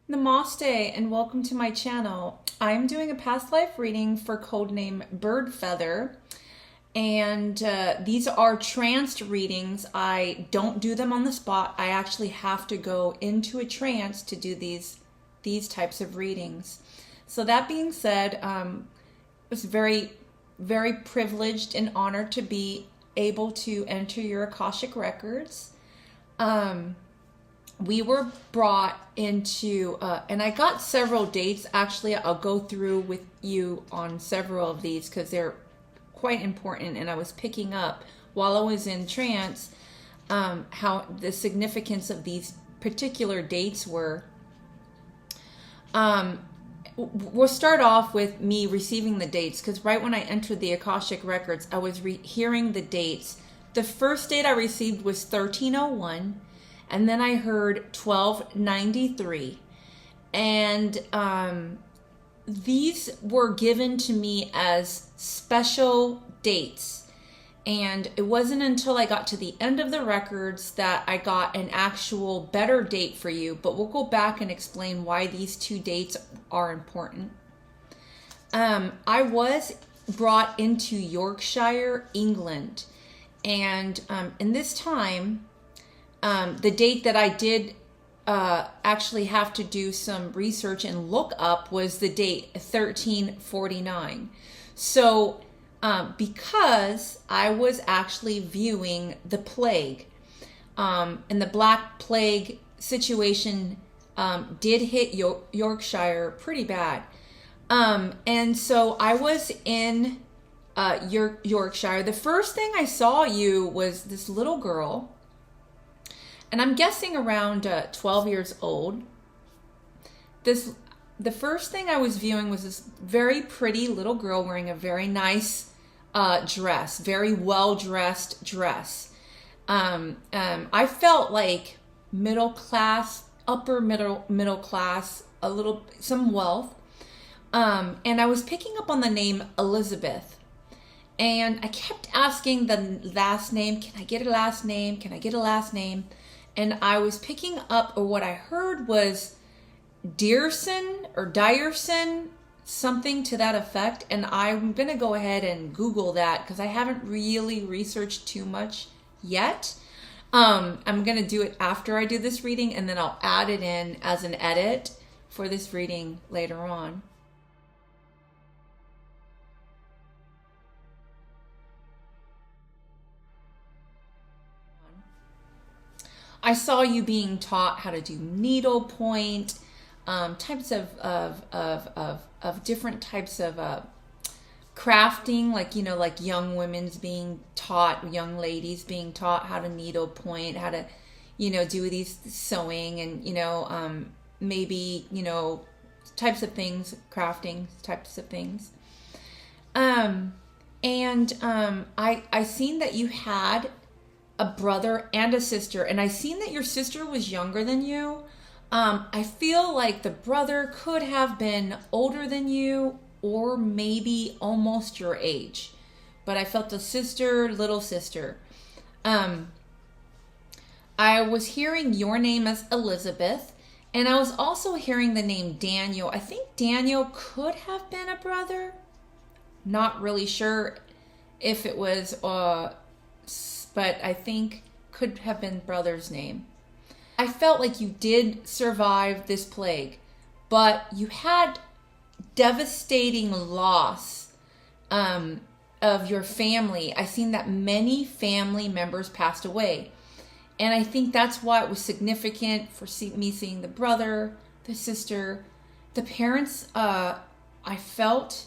Namaste and welcome to my channel. I'm doing a past life reading for codename Bird Feather, and these are tranced readings. I don't do them on the spot. I actually have to go into a trance to do these types of readings. So that being said, I was very privileged and honored to be able to enter your Akashic records. We were brought into, and I got several dates. Actually, I'll go through with you on several of these because they're quite important. And I was picking up while I was in trance how the significance of these particular dates were. We'll start off with me receiving the dates because right when I entered the Akashic records, I was hearing the dates. The first date I received was 1301. And then I heard 1293. And these were given to me as special dates. And it wasn't until I got to the end of the records that I got an actual better date for you. But we'll go back and explain why these two dates are important. I was brought into Yorkshire, England. And in this time, the date that I did actually have to do some research and look up was the date 1349. So because I was actually viewing the plague, and the Black Plague situation did hit Yorkshire pretty bad. And so I was in Yorkshire. The first thing I saw you was this little girl. And I'm guessing around 12 years old. The first thing I was viewing was this very pretty little girl wearing a very nice dress, very well-dressed dress. I felt like middle class, upper middle class, some wealth. And I was picking up on the name Elizabeth. And I kept asking the last name, can I get a last name? Can I get a last name? And I was picking up, or what I heard was Dearson or Dyerson, something to that effect. And I'm going to go ahead and Google that because I haven't really researched too much yet. I'm going to do it after I do this reading, and then I'll add it in as an edit for this reading later on. I saw you being taught how to do needlepoint, types of different types of crafting, like young women's being taught, young ladies being taught how to needlepoint, how to, do these sewing and, maybe, types of things, crafting types of things. I seen that you had a brother and a sister, and I seen that your sister was younger than you. I feel like the brother could have been older than you or maybe almost your age, but I felt the sister, little sister. I was hearing your name as Elizabeth, and I was also hearing the name Daniel. I think Daniel could have been a brother. Not really sure if it was but I think could have been brother's name. I felt like you did survive this plague, but you had devastating loss of your family. I seen that many family members passed away. And I think that's why it was significant for me seeing the brother, the sister, the parents. I felt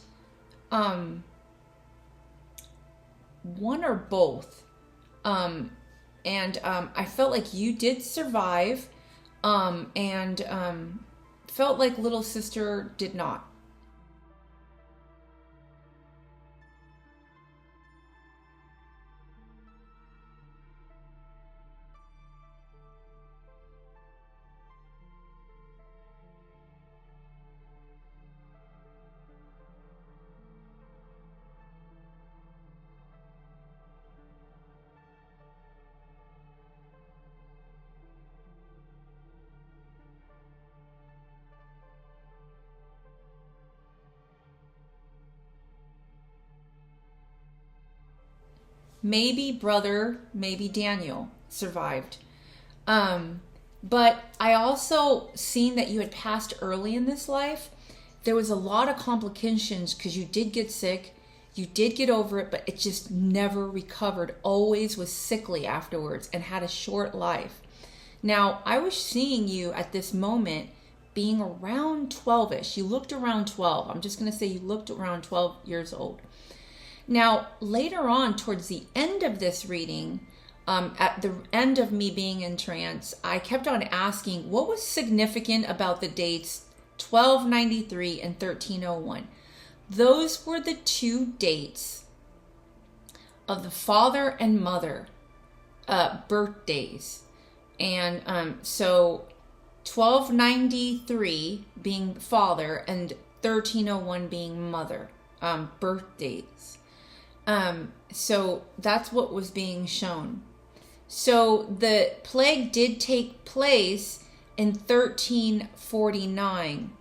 one or both. I felt like you did survive, and felt like little sister did not. maybe brother, maybe Daniel survived. But I also seen that you had passed early in this life. There was a lot of complications because you did get sick. You did get over it, but it just never recovered. Always was sickly afterwards and had a short life. Now, I was seeing you at this moment being around 12-ish. You looked around 12. I'm just going to say you looked around 12 years old. Now, later on, towards the end of this reading, at the end of me being in trance, I kept on asking what was significant about the dates 1293 and 1301. Those were the two dates of the father and mother birthdays. And so 1293 being father and 1301 being mother birthdays. So that's what was being shown. So the plague did take place in 1349.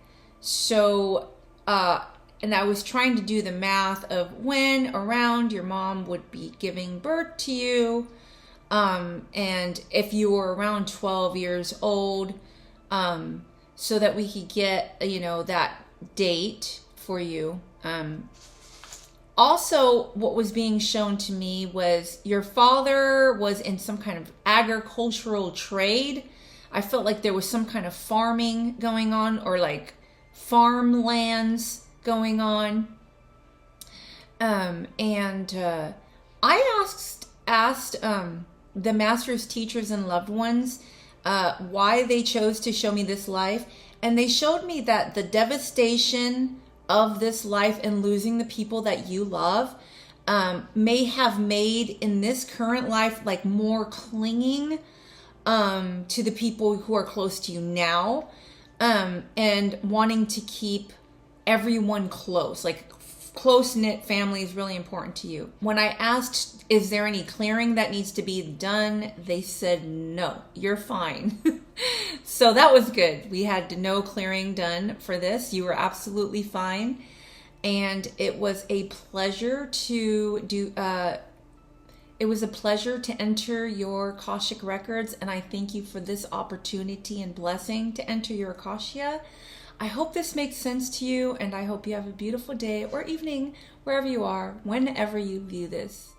So, and I was trying to do the math of when around your mom would be giving birth to you. And if you were around 12 years old, so that we could get, that date for you. Also, what was being shown to me was your father was in some kind of agricultural trade. I felt like there was some kind of farming going on, or like farmlands going on. I asked the masters, teachers, and loved ones why they chose to show me this life. And they showed me that the devastation of this life and losing the people that you love may have made in this current life like more clinging to the people who are close to you now, and wanting to keep everyone close. Like close-knit family is really important to you. When I asked, is there any clearing that needs to be done? They said, no, you're fine. So that was good. We had no clearing done for this. You were absolutely fine. And it was a pleasure to enter your Akashic records. And I thank you for this opportunity and blessing to enter your Akasha. I hope this makes sense to you, and I hope you have a beautiful day or evening wherever you are, whenever you view this.